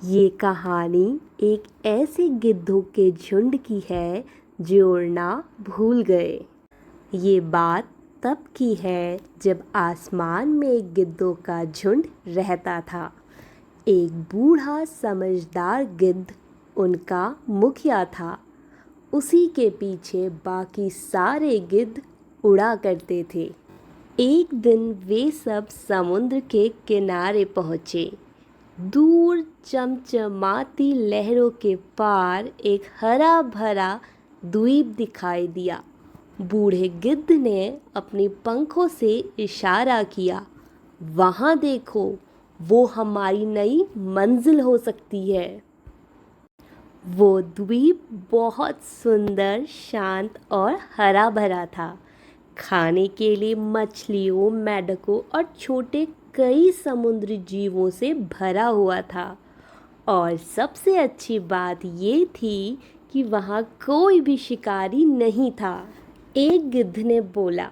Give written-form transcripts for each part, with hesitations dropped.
ये कहानी एक ऐसे गिद्धों के झुंड की है जो उड़ना भूल गए। ये बात तब की है जब आसमान में एक गिद्धों का झुंड रहता था। एक बूढ़ा समझदार गिद्ध उनका मुखिया था। उसी के पीछे बाकी सारे गिद्ध उड़ा करते थे। एक दिन वे सब समुद्र के किनारे पहुँचे। दूर चमचमाती लहरों के पार एक हरा भरा द्वीप दिखाई दिया। बूढ़े गिद्ध ने अपने पंखों से इशारा किया, वहाँ देखो, वो हमारी नई मंजिल हो सकती है। वो द्वीप बहुत सुंदर, शांत और हरा भरा था। खाने के लिए मछलियों, मेंढकों और छोटे कई समुद्री जीवों से भरा हुआ था। और सबसे अच्छी बात ये थी कि वहाँ कोई भी शिकारी नहीं था। एक गिद्ध ने बोला,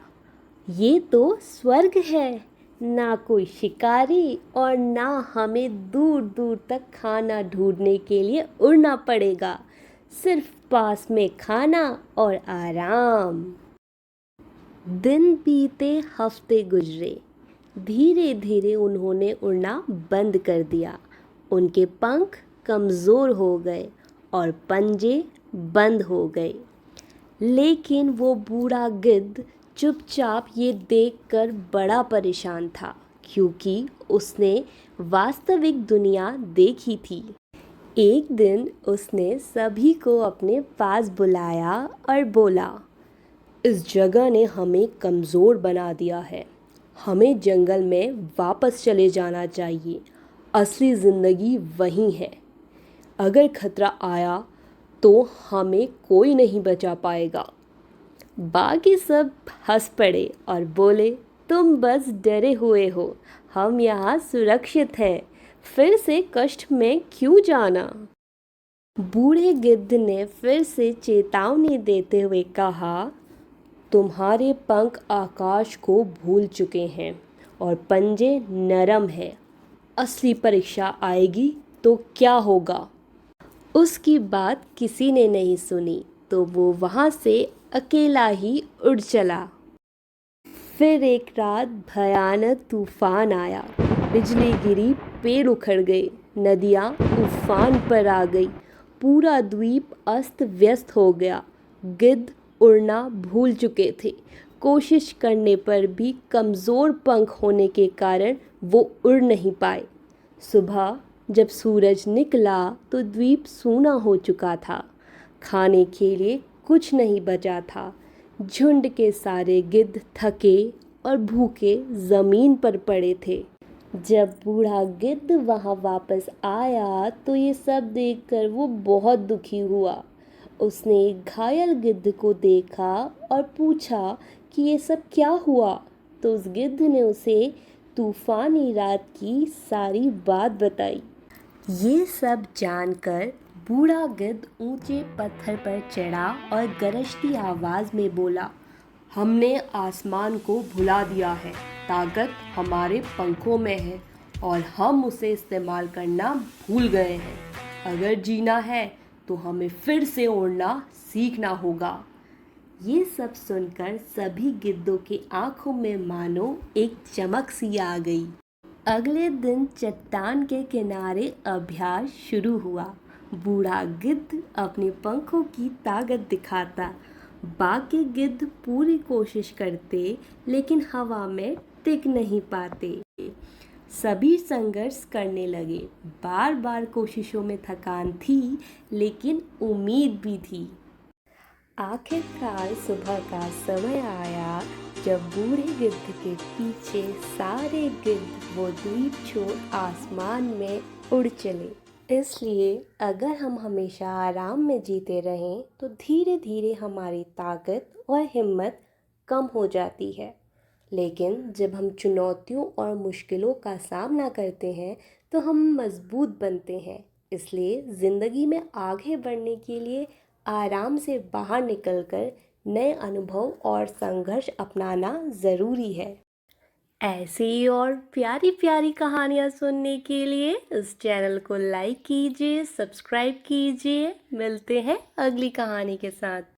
ये तो स्वर्ग है, ना कोई शिकारी और ना हमें दूर दूर तक खाना ढूंढने के लिए उड़ना पड़ेगा, सिर्फ पास में खाना और आराम। दिन बीते, हफ्ते गुजरे। धीरे धीरे उन्होंने उड़ना बंद कर दिया। उनके पंख कमज़ोर हो गए और पंजे बंद हो गए। लेकिन वो बूढ़ा गिद्ध चुपचाप ये देखकर बड़ा परेशान था, क्योंकि उसने वास्तविक दुनिया देखी थी। एक दिन उसने सभी को अपने पास बुलाया और बोला, इस जगह ने हमें कमज़ोर बना दिया है। हमें जंगल में वापस चले जाना चाहिए। असली ज़िंदगी वहीं है। अगर खतरा आया तो हमें कोई नहीं बचा पाएगा। बाकी सब हंस पड़े और बोले, तुम बस डरे हुए हो, हम यहाँ सुरक्षित हैं, फिर से कष्ट में क्यों जाना। बूढ़े गिद्ध ने फिर से चेतावनी देते हुए कहा, तुम्हारे पंख आकाश को भूल चुके हैं और पंजे नरम हैं। असली परीक्षा आएगी तो क्या होगा। उसकी बात किसी ने नहीं सुनी, तो वो वहाँ से अकेला ही उड़ चला। फिर एक रात भयानक तूफान आया। बिजली गिरी, पेड़ उखड़ गए, नदियाँ उफान पर आ गई, पूरा द्वीप अस्त व्यस्त हो गया। गिद्ध उड़ना भूल चुके थे। कोशिश करने पर भी कमज़ोर पंख होने के कारण वो उड़ नहीं पाए। सुबह जब सूरज निकला तो द्वीप सूना हो चुका था। खाने के लिए कुछ नहीं बचा था। झुंड के सारे गिद्ध थके और भूखे ज़मीन पर पड़े थे। जब बूढ़ा गिद्ध वहाँ वापस आया तो ये सब देखकर वो बहुत दुखी हुआ। उसने एक घायल गिद्ध को देखा और पूछा कि ये सब क्या हुआ। तो उस गिद्ध ने उसे तूफानी रात की सारी बात बताई। ये सब जानकर बूढ़ा गिद्ध ऊंचे पत्थर पर चढ़ा और गरजती आवाज़ में बोला, हमने आसमान को भुला दिया है। ताकत हमारे पंखों में है और हम उसे इस्तेमाल करना भूल गए हैं। अगर जीना है तो हमें फिर से उड़ना सीखना होगा। ये सब सुनकर सभी गिद्धों की आंखों में मानो एक चमक सी आ गई। अगले दिन चट्टान के किनारे अभ्यास शुरू हुआ। बूढ़ा गिद्ध अपने पंखों की ताकत दिखाता। बाकी गिद्ध पूरी कोशिश करते, लेकिन हवा में टिक नहीं पाते। सभी संघर्ष करने लगे। बार बार कोशिशों में थकान थी, लेकिन उम्मीद भी थी। आखिरकार सुबह का समय आया जब बूढ़े गिद्ध के पीछे सारे गिद्ध वो द्वीप छोड़ आसमान में उड़ चले। इसलिए अगर हम हमेशा आराम में जीते रहें तो धीरे धीरे हमारी ताकत और हिम्मत कम हो जाती है। लेकिन जब हम चुनौतियों और मुश्किलों का सामना करते हैं तो हम मजबूत बनते हैं। इसलिए ज़िंदगी में आगे बढ़ने के लिए आराम से बाहर निकलकर नए अनुभव और संघर्ष अपनाना ज़रूरी है। ऐसी ही और प्यारी प्यारी कहानियाँ सुनने के लिए इस चैनल को लाइक कीजिए, सब्सक्राइब कीजिए। मिलते हैं अगली कहानी के साथ।